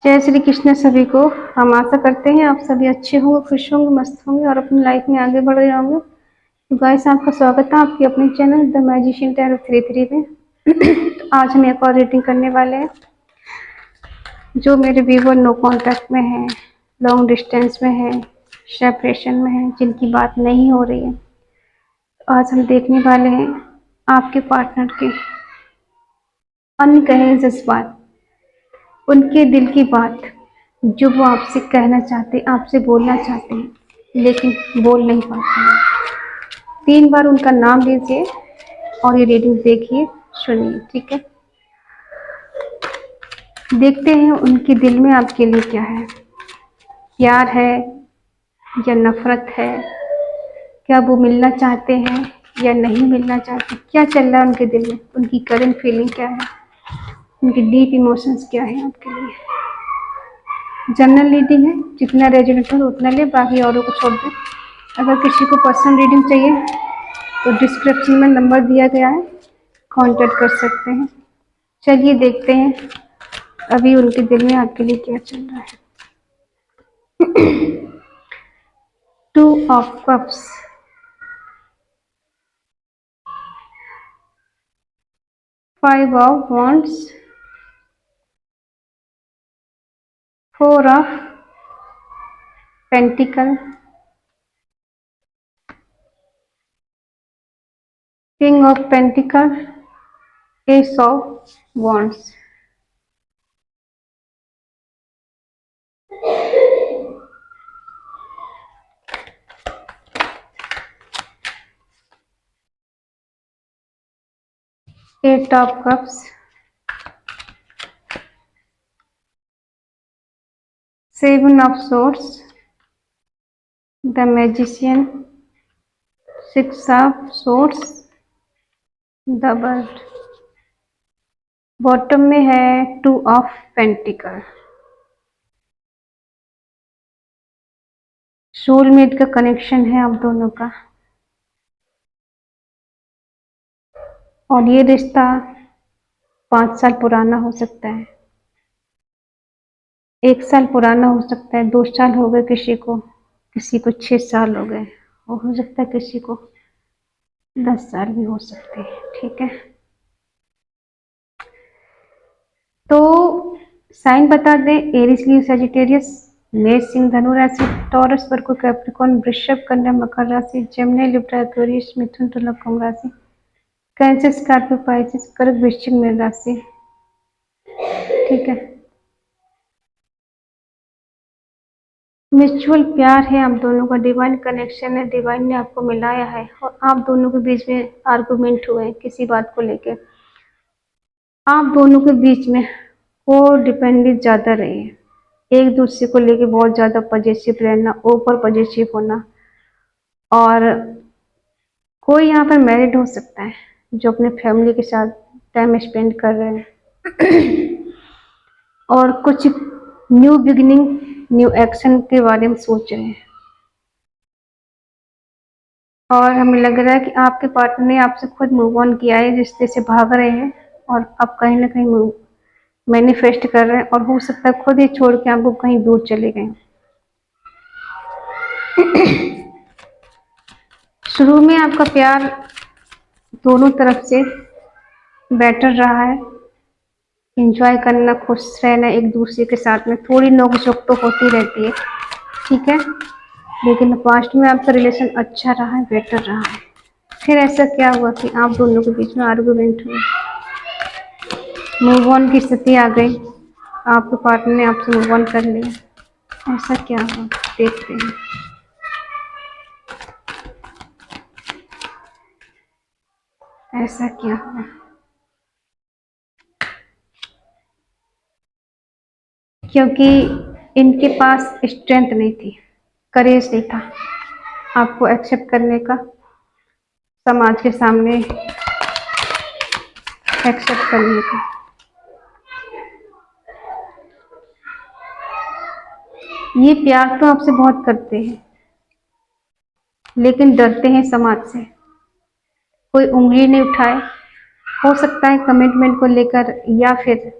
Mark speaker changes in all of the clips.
Speaker 1: जय श्री कृष्ण सभी को। हम आशा करते हैं आप सभी अच्छे होंगे, खुश होंगे, मस्त होंगे और अपनी लाइफ में आगे बढ़ रहे होंगे। तो गाइस, आपका स्वागत है आपके अपने चैनल द मैजिशियन टैरो 33 में। तो आज हम एक और रीडिंग करने वाले हैं। जो मेरे व्यूवर नो कॉन्टैक्ट में है, लॉन्ग डिस्टेंस में है, सेपरेशन में है, जिनकी बात नहीं हो रही है, तो आज हम देखने वाले हैं आपके पार्टनर के अनकहे जज्बात, उनके दिल की बात जो वो आपसे कहना चाहते, आपसे बोलना चाहते हैं लेकिन बोल नहीं पाते हैं। 3 बार उनका नाम लीजिए और ये रीडिंग देखिए, सुनिए, ठीक है। देखते हैं उनके दिल में आपके लिए क्या है। प्यार है या नफरत है? क्या वो मिलना चाहते हैं या नहीं मिलना चाहते? क्या चल रहा है उनके दिल में? उनकी करंट फीलिंग क्या है? उनकी डीप इमोशंस क्या है आपके लिए? जनरल रीडिंग है, जितना रेजोनेट हो उतना ले, बाकी औरों को छोड़ दें। अगर किसी को पर्सनल रीडिंग चाहिए तो डिस्क्रिप्शन में नंबर दिया गया है, कांटेक्ट कर सकते हैं। चलिए देखते हैं अभी उनके दिल में आपके लिए क्या चल रहा है। 2 of cups, 5 of wands, 4 of pentacle, king of pentacle, ace of wands. Eight of cups, 7 of swords, the magician, 6 of swords, the bird. Bottom में है 2 ऑफ पेंटिकल। सोलमेट का कनेक्शन है आप दोनों का, और ये रिश्ता 5 साल पुराना हो सकता है, 1 साल पुराना हो सकता है, 2 साल हो गए किसी को 6 साल हो गए, और हो सकता है किसी को 10 साल भी हो सकते हैं, ठीक है। तो साइन बता दें, एरीज, लीव, सजिटेरियस, मेष, सिंह, धनु राशि, टॉरस, वर्गो, कैप्रिकॉर्न, वृषभ, कन्या, मकर राशि, जमनी, लिब्रा, एक्वेरियस, मिथुन, तुला, कुंभ राशि, कैंसर, स्कॉर्पियो, पाइसेस, कर्क, वृश्चिक, मीन राशि, ठीक है। म्यूचुअल प्यार है आप दोनों का, डिवाइन कनेक्शन है, डिवाइन ने आपको मिलाया है, और आप दोनों के बीच में आर्गुमेंट हुए किसी बात को लेकर। आप दोनों के बीच में वो डिपेंडेंट ज़्यादा रहे हैं, एक दूसरे को लेके बहुत ज़्यादा पॉजिटिव रहना, ओवर पॉजिटिव होना। और कोई यहाँ पर मैरिड हो सकता है जो अपने फैमिली के साथ टाइम स्पेंड कर रहे हैं और कुछ न्यू बिगिनिंग, न्यू एक्शन के बारे में सोच रहे हैं। और हमें लग रहा है कि आपके पार्टनर ने आपसे खुद मूव ऑन किया है, रिश्ते से भाग रहे हैं और अब कहीं ना कहीं मैनिफेस्ट कर रहे हैं, और हो सकता है खुद ही छोड़ के आपको कहीं दूर चले गए। शुरू में आपका प्यार दोनों तरफ से बेटर रहा है, एंजॉय करना, खुश रहना एक दूसरे के साथ में, थोड़ी नोक-झोंक तो होती रहती है, ठीक है, लेकिन पास्ट में आपका रिलेशन अच्छा रहा है, बेटर रहा है। फिर ऐसा क्या हुआ कि आप दोनों के बीच में आर्गुमेंट हुए, मूव ऑन की स्थिति आ गई, आपके पार्टनर ने आपसे मूव ऑन कर लिया। ऐसा क्या हुआ, देखते हैं। ऐसा क्या हुआ? क्योंकि इनके पास स्ट्रेंथ नहीं थी, करेज नहीं था आपको एक्सेप्ट करने का, समाज के सामने एक्सेप्ट करने का। ये प्यार तो आपसे बहुत करते हैं लेकिन डरते हैं समाज से, कोई उंगली नहीं उठाए, हो सकता है कमिटमेंट को लेकर, या फिर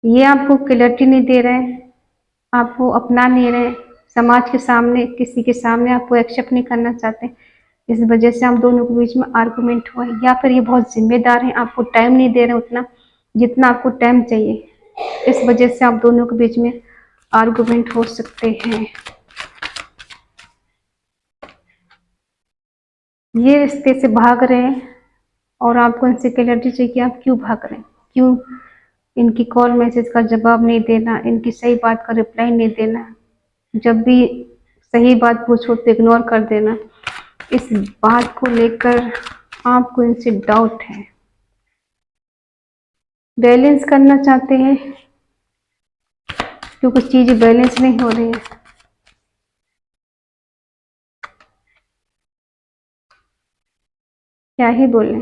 Speaker 1: ये आपको क्लैरिटी नहीं दे रहे हैं, आपको अपना नहीं रहे, समाज के सामने किसी के सामने आपको एक्सेप्ट नहीं करना चाहते। इस वजह से आप दोनों के बीच में आर्गुमेंट हुआ है। या फिर ये बहुत जिम्मेदार हैं, आपको टाइम नहीं दे रहे उतना जितना आपको टाइम चाहिए। इस वजह से आप दोनों के बीच में आर्गुमेंट हो सकते हैं। ये रिश्ते से भाग रहे हैं और आपको इनसे क्लैरिटी चाहिए कि आप क्यों भाग रहे हैं, क्यों इनकी कॉल मैसेज का जवाब नहीं देना, इनकी सही बात का रिप्लाई नहीं देना, जब भी सही बात पूछो तो इग्नोर कर देना। इस बात को लेकर आपको इनसे डाउट है। बैलेंस करना चाहते हैं क्योंकि चीजें बैलेंस नहीं हो रही है। क्या ही बोले,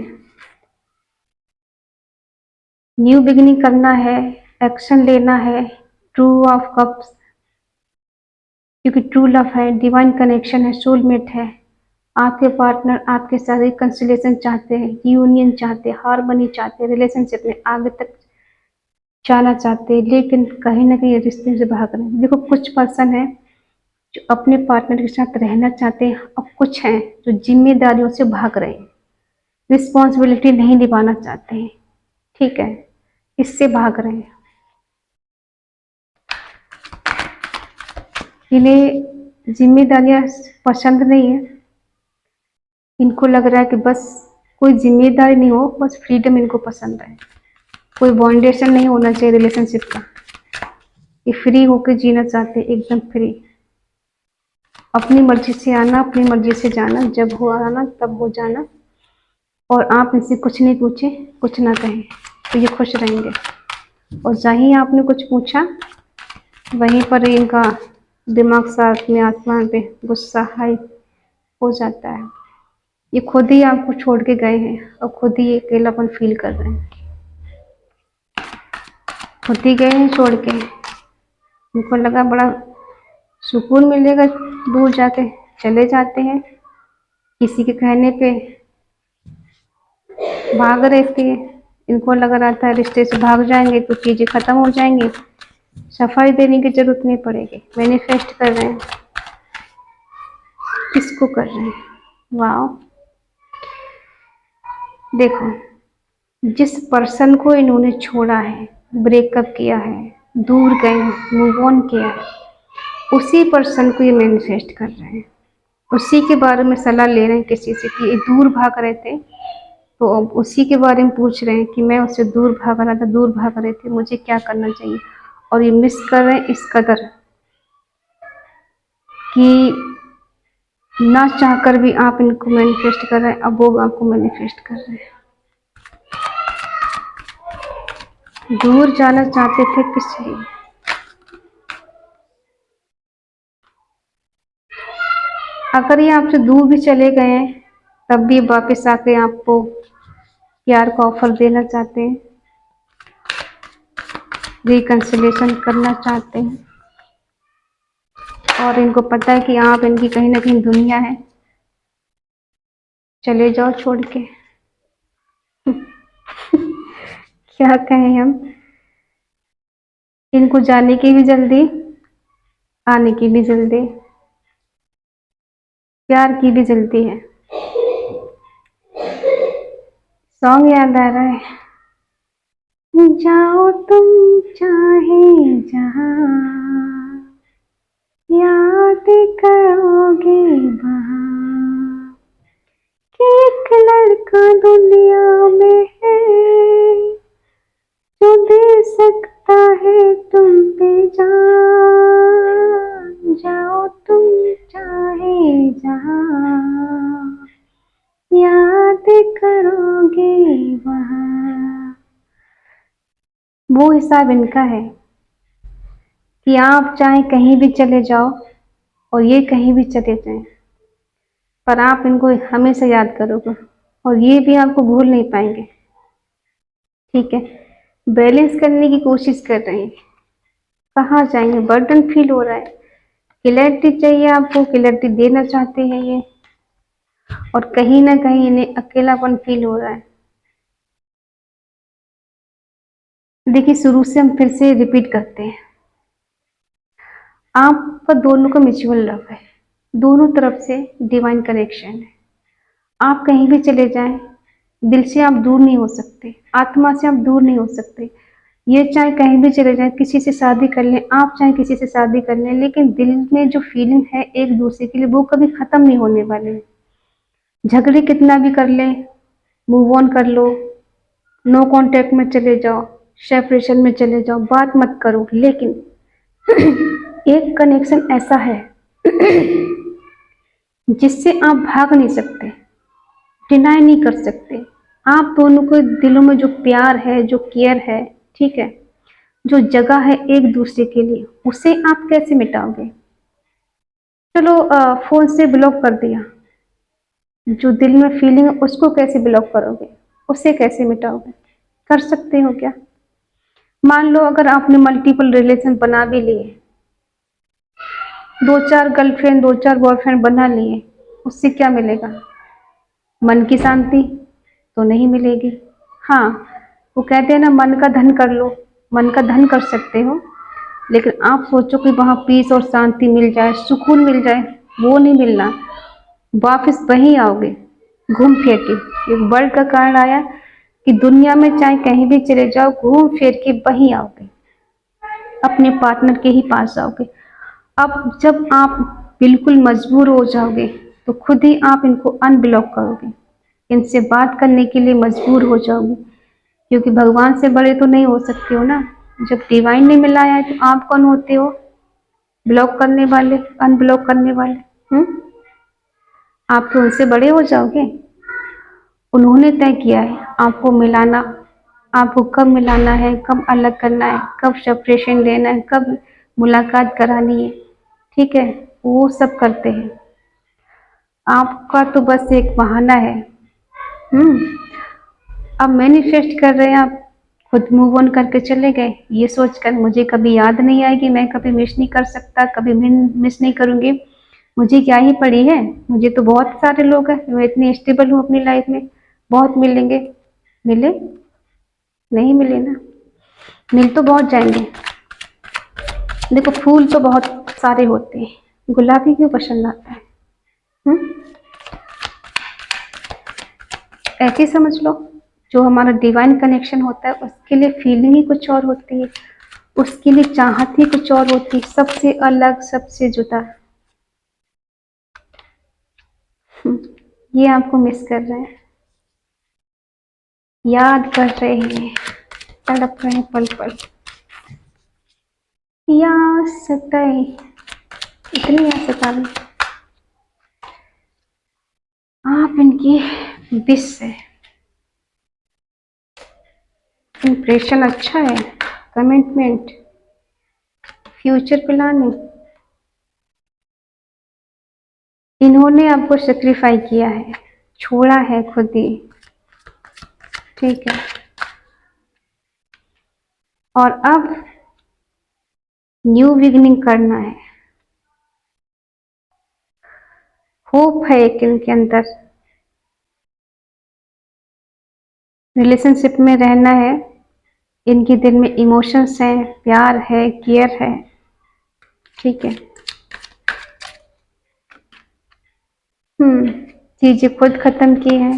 Speaker 1: न्यू बिगिनिंग करना है, एक्शन लेना है। ट्रू ऑफ कप्स, क्योंकि ट्रू लव है, डिवाइन कनेक्शन है, सोलमेट है। आपके पार्टनर आपके साथ रिकंसिलिएशन चाहते हैं, यूनियन चाहते हैं, हार्मनी चाहते हैं, रिलेशनशिप में आगे तक जाना चाहते हैं, लेकिन कहीं ना कहीं रिश्ते से भाग रहे हैं। देखो, कुछ पर्सन है जो अपने पार्टनर के साथ रहना चाहते हैं और कुछ हैं जो जिम्मेदारियों से भाग रहे हैं, रिस्पॉन्सिबिलिटी नहीं निभाना चाहते हैं। ठीक है, इससे भाग रहे हैं। इन्हें जिम्मेदारियां पसंद नहीं है। इनको लग रहा है कि बस कोई जिम्मेदारी नहीं हो, बस फ्रीडम इनको पसंद है। कोई बाउंडेशन नहीं होना चाहिए रिलेशनशिप का। ये फ्री होकर जीना चाहते हैं, एकदम फ्री, अपनी मर्जी से आना, अपनी मर्जी से जाना, जब हो आना तब हो जाना। और आप इनसे कुछ नहीं पूछे, कुछ ना कहें, तो ये खुश रहेंगे। और जहीं ही आपने कुछ पूछा वहीं पर इनका दिमाग साथ में आसमान पे गुस्सा हाई हो जाता है। ये खुद ही आपको छोड़ के गए हैं और खुद ही अकेलापन फील कर रहे हैं। खुद ही गए हैं छोड़ के, उनको लगा बड़ा सुकून मिलेगा, दूर जाके चले जाते हैं। किसी के कहने पे भाग रहे थे, इनको लग रहा था रिश्ते से भाग जाएंगे तो चीजें खत्म हो जाएंगी, सफाई देने की जरूरत नहीं पड़ेगी। मैनिफेस्ट कर रहे हैं, किसको कर रहे हैं? वाह, देखो, जिस पर्सन को इन्होंने छोड़ा है, ब्रेकअप किया है, दूर गए, मूव ऑन किया है, उसी पर्सन को ये मैनिफेस्ट कर रहे हैं। उसी के बारे में सलाह ले रहे हैं किसी से कि ये दूर भाग रहे थे, तो अब उसी के बारे में पूछ रहे हैं कि मैं उससे दूर भाग रहा था, दूर भाग रहे थे, मुझे क्या करना चाहिए। और ये मिस कर रहे हैं इस कदर कि ना चाहकर भी आप इनको मैनिफेस्ट कर रहे हैं, अब वो आपको मैनिफेस्ट कर रहे हैं। दूर जाना चाहते थे किस लिए? अगर ये आपसे दूर भी चले गए हैं तब भी वापस आके आपको प्यार का ऑफर देना चाहते हैं, रिकंसिलिएशन करना चाहते हैं। और इनको पता है कि आप इनकी कहीं ना कहीं दुनिया है, चले जाओ छोड़ के। क्या कहें हम, इनको जाने की भी जल्दी, आने की भी जल्दी, प्यार की भी जल्दी है। सॉन्ग याद आ रहा है, जाओ तुम चाहे जहां, याद करोगे वहां, कि एक लड़का दुनिया में है जो दे सकता है तुम पे जान। जाओ तुम चाहे जहां, याद करोगे वहां। वो हिसाब इनका है कि आप चाहे कहीं भी चले जाओ और ये कहीं भी चले जाएं, पर आप इनको हमेशा याद करोगे और ये भी आपको भूल नहीं पाएंगे। ठीक है, बैलेंस करने की कोशिश कर रहे हैं, कहाँ जाएंगे, बर्डन फील हो रहा है। क्लैरिटी चाहिए आपको, क्लैरिटी देना चाहते हैं ये, और कहीं ना कहीं इन्हें अकेलापन फील हो रहा है। देखिए, शुरू से हम फिर से रिपीट करते हैं। आपका दोनों का म्यूचुअल लव है, दोनों तरफ से डिवाइन कनेक्शन है। आप कहीं भी चले जाएं, दिल से आप दूर नहीं हो सकते, आत्मा से आप दूर नहीं हो सकते। ये चाहे कहीं भी चले जाएं, किसी से शादी कर लें, आप चाहे किसी से शादी कर लें, लेकिन दिल में जो फीलिंग है एक दूसरे के लिए, वो कभी खत्म नहीं होने वाले। झगड़े कितना भी कर लें, मूव ऑन कर लो, नो कांटेक्ट में चले जाओ, सेपरेशन में चले जाओ, बात मत करो, लेकिन एक कनेक्शन ऐसा है जिससे आप भाग नहीं सकते, डिनाई नहीं कर सकते। आप दोनों के दिलों में जो प्यार है, जो केयर है, ठीक है, जो जगह है एक दूसरे के लिए, उसे आप कैसे मिटाओगे? चलो, फोन से ब्लॉक कर दिया, जो दिल में फीलिंग है उसको कैसे ब्लॉक करोगे? उसे कैसे मिटाओगे? कर सकते हो क्या? मान लो अगर आपने मल्टीपल रिलेशन बना भी लिए, दो चार गर्लफ्रेंड, दो चार बॉयफ्रेंड बना लिए, उससे क्या मिलेगा? मन की शांति तो नहीं मिलेगी। हाँ, वो कहते हैं ना, मन का धन कर लो, मन का धन कर सकते हो, लेकिन आप सोचो कि वहाँ पीस और शांति मिल जाए, सुकून मिल जाए, वो नहीं मिलना। वापस वहीं आओगे, घूम फिर के। एक वर्ड का कारण आया कि दुनिया में चाहे कहीं भी चले जाओ, घूम फिर के वहीं आओगे, अपने पार्टनर के ही पास आओगे। अब जब आप बिल्कुल मजबूर हो जाओगे, तो खुद ही आप इनको अनब्लॉक करोगे, इनसे बात करने के लिए मजबूर हो जाओगे, क्योंकि भगवान से बड़े तो नहीं हो सकते हो ना। जब डिवाइन ने मिलाया है, तो आप कौन होते हो? ब्लॉक करने वाले, अनब्लॉक करने वाले। आप तो उनसे बड़े हो जाओगे। उन्होंने तय किया है आपको मिलाना, आपको कब मिलाना है, कब अलग करना है, कब सेपरेशन लेना है, कब मुलाकात करानी है, ठीक है, वो सब करते हैं। आपका तो बस एक बहाना है। हम्म अब मैनिफेस्ट कर रहे हैं आप, खुद मूव ऑन करके चले गए, ये सोचकर मुझे कभी याद नहीं आएगी, मैं कभी मिस नहीं कर सकता, कभी मिस नहीं करूंगी, मुझे क्या ही पड़ी है, मुझे तो बहुत सारे लोग हैं, मैं इतनी स्टेबल हूँ अपनी लाइफ में, बहुत मिलेंगे। मिले? नहीं मिले ना, मिल तो बहुत जाएंगे। देखो, फूल तो बहुत सारे होते हैं, गुलाबी क्यों पसंद आता है? हम्म ऐसे समझ लो, जो हमारा डिवाइन कनेक्शन होता है उसके लिए फीलिंग ही कुछ और होती है, उसके लिए चाहत ही कुछ और होती है, सबसे अलग, सबसे जुदा। ये आपको मिस कर रहे हैं, याद कर रहे हैं, तड़प रहे हैं पल पल, याद सताए, इतनी याद सता रही। आप इनकी विश है, इम्प्रेशन अच्छा है, कमिटमेंट, फ्यूचर प्लानिंग, इन्होंने आपको सेक्रीफाई किया है, छोड़ा है खुद ही, ठीक है, और अब न्यू बिगिनिंग करना है। होप है एक इनके अंदर, रिलेशनशिप में रहना है, इनके दिल में इमोशंस हैं, प्यार है, केयर है, ठीक है। चीजें खुद खत्म की है,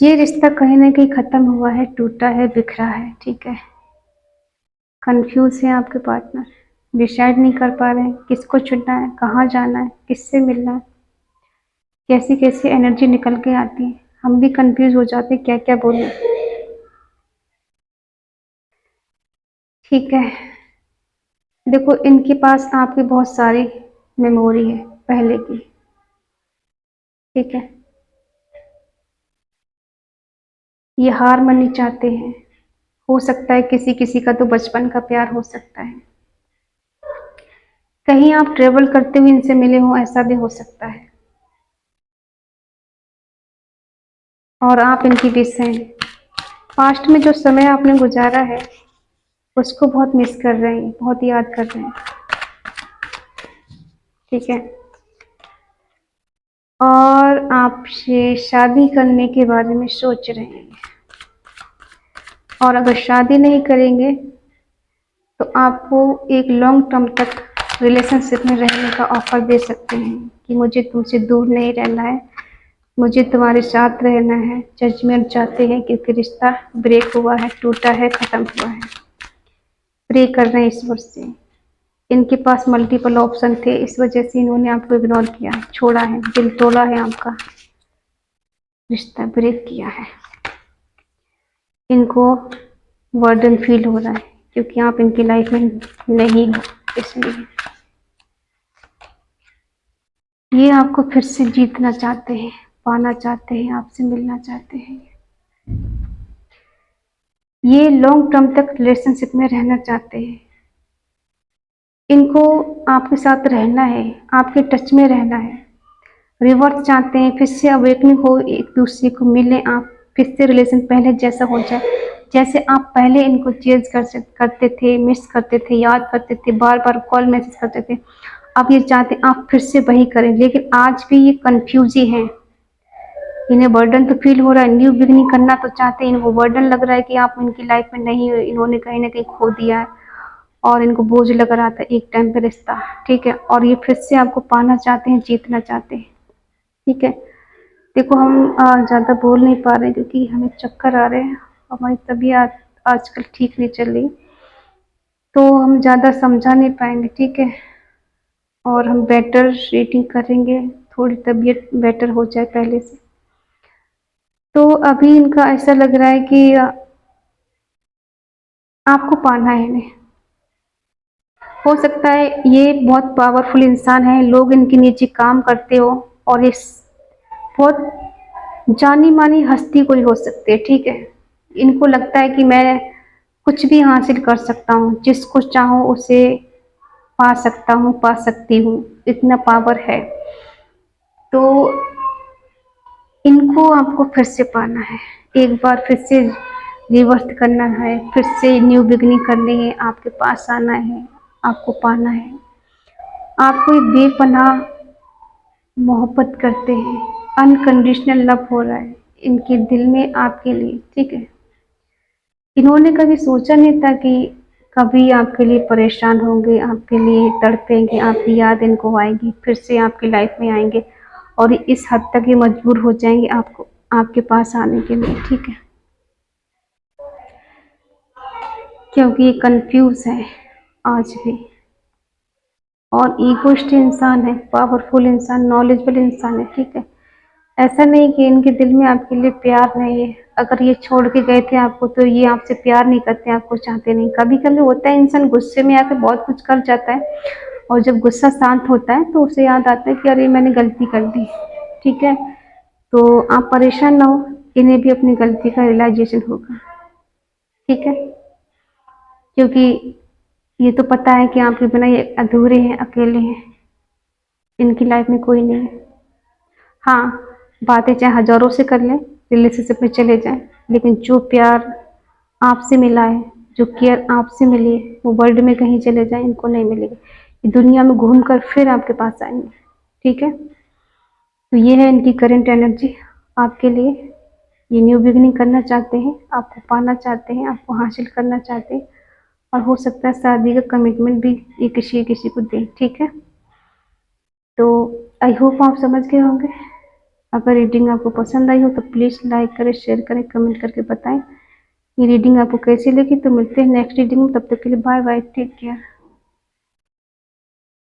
Speaker 1: ये रिश्ता कहीं ना कहीं खत्म हुआ है, टूटा है, बिखरा है, ठीक है। कंफ्यूज है आपके पार्टनर, डिसाइड नहीं कर पा रहे हैं किसको चुनना है, कहाँ जाना है, किससे मिलना है, कैसी कैसी एनर्जी निकल के आती है, हम भी कंफ्यूज हो जाते हैं क्या क्या बोले, ठीक है। देखो, इनके पास आपकी बहुत सारी मेमोरी है पहले की, ठीक है, ये हार माननी चाहते हैं। हो सकता है किसी किसी का तो बचपन का प्यार हो सकता है, कहीं आप ट्रेवल करते हुए इनसे मिले हो, ऐसा भी हो सकता है, और आप इनकी विश हैं। पास्ट में जो समय आपने गुजारा है उसको बहुत मिस कर रहे हैं, बहुत याद कर रहे हैं, ठीक है, और आपसे शादी करने के बारे में सोच रहे हैं, और अगर शादी नहीं करेंगे तो आपको एक लॉन्ग टर्म तक रिलेशनशिप में रहने का ऑफर दे सकते हैं कि मुझे तुमसे दूर नहीं रहना है, मुझे तुम्हारे साथ रहना है। जजमेंट चाहते हैं क्योंकि रिश्ता ब्रेक हुआ है, टूटा है, खत्म हुआ है। प्रे कर रहे हैं ईश्वर से। इनके पास मल्टीपल ऑप्शन थे, इस वजह से इन्होंने आपको इग्नोर किया, छोड़ा है, दिल तोड़ा है आपका, रिश्ता ब्रेक किया है। इनको बर्डन फील हो रहा है क्योंकि आप इनकी लाइफ में नहीं हो, इसलिए ये आपको फिर से जीतना चाहते हैं, पाना चाहते हैं, आपसे मिलना चाहते हैं। ये लॉन्ग टर्म तक रिलेशनशिप में रहना चाहते हैं। इनको आपके साथ रहना है, आपके टच में रहना है। रिवर्स चाहते हैं, फिर से अवेकनिंग हो, एक दूसरे को मिलें, आप फिर से रिलेशन पहले जैसा हो जाए, जैसे आप पहले इनको चेज करते थे, मिस करते थे, याद करते थे, बार बार कॉल मैसेज करते थे। अब ये चाहते हैं आप फिर से वही करें, लेकिन आज भी ये कंफ्यूज ही हैं। इन्हें बर्डन तो फील हो रहा है, न्यू बिगनिंग करना तो चाहते हैं, इनको बर्डन लग रहा है कि आप इनकी लाइफ में नहीं हो, इन्होंने कहीं ना कहीं खो दिया है और इनको बोझ लग रहा था एक टाइम पे रिश्ता, ठीक है। और ये फिर से आपको पाना चाहते हैं, जीतना चाहते हैं, ठीक है। देखो हम ज़्यादा बोल नहीं पा रहे क्योंकि हमें चक्कर आ रहे हैं, हमारी तबीयत आजकल ठीक नहीं चल रही, तो हम ज़्यादा समझा नहीं पाएंगे, ठीक है। और हम बेटर रीडिंग करेंगे, थोड़ी तबीयत बेटर हो जाए पहले से। तो अभी इनका ऐसा लग रहा है कि आपको पाना है इन्हें। हो सकता है ये बहुत पावरफुल इंसान है, लोग इनके नीचे काम करते हो, और ये बहुत जानी मानी हस्ती कोई हो सकती है, ठीक है। इनको लगता है कि मैं कुछ भी हासिल कर सकता हूँ, जिसको चाहूँ उसे पा सकता हूँ, पा सकती हूँ, इतना पावर है। तो इनको आपको फिर से पाना है, एक बार फिर से रिवर्स करना है, फिर से न्यू बिगनिंग करनी है, आपके पास आना है, आपको पाना है। आपको एक बेपनाह मोहब्बत करते हैं, अनकंडीशनल लव हो रहा है इनके दिल में आपके लिए, ठीक है। इन्होंने कभी सोचा नहीं था कि कभी आपके लिए परेशान होंगे, आपके लिए तड़पेंगे, आपकी याद इनको आएगी, फिर से आपकी लाइफ में आएंगे और इस हद तक ये मजबूर हो जाएंगे आपको आपके पास आने के लिए, ठीक है। क्योंकि ये कंफ्यूज है आज भी, और ईगोइस्ट इंसान है, पावरफुल इंसान, नॉलेजेबल इंसान है, ठीक है। ऐसा नहीं कि इनके दिल में आपके लिए प्यार नहीं है। अगर ये छोड़ के गए थे आपको तो ये आपसे प्यार नहीं करते, आपको चाहते नहीं। कभी कभी होता है इंसान गुस्से में आकर बहुत कुछ कर जाता है, और जब गुस्सा शांत होता है तो उसे याद आता है कि अरे मैंने गलती कर दी, ठीक है। तो आप परेशान ना हो, इन्हें भी अपनी गलती का रियलाइजेशन होगा, ठीक है। क्योंकि ये तो पता है कि आपके बिना ये अधूरे हैं, अकेले हैं, इनकी लाइफ में कोई नहीं है। हाँ, बातें चाहे हजारों से कर लें, रिलेशनशिप में चले जाएं, लेकिन जो प्यार आपसे मिला है, जो केयर आपसे मिली है, वो वर्ल्ड में कहीं चले जाएं, इनको नहीं मिलेगी। ये दुनिया में घूम कर फिर आपके पास आएंगे, ठीक है। तो ये है इनकी करंट एनर्जी आपके लिए। ये न्यू बिगिनिंग करना चाहते हैं, आपको पाना चाहते हैं, आपको हासिल करना चाहते हैं, और हो सकता है शादी का कमिटमेंट भी ये किसी किसी को दें, ठीक है। तो आई होप आप समझ गए होंगे। अगर रीडिंग आपको पसंद आई हो तो प्लीज़ लाइक करें, शेयर करें, कमेंट करके बताएं ये रीडिंग आपको कैसी लगी। तो मिलते हैं नेक्स्ट रीडिंग में, तब तक के लिए बाय बाय, टेक केयर।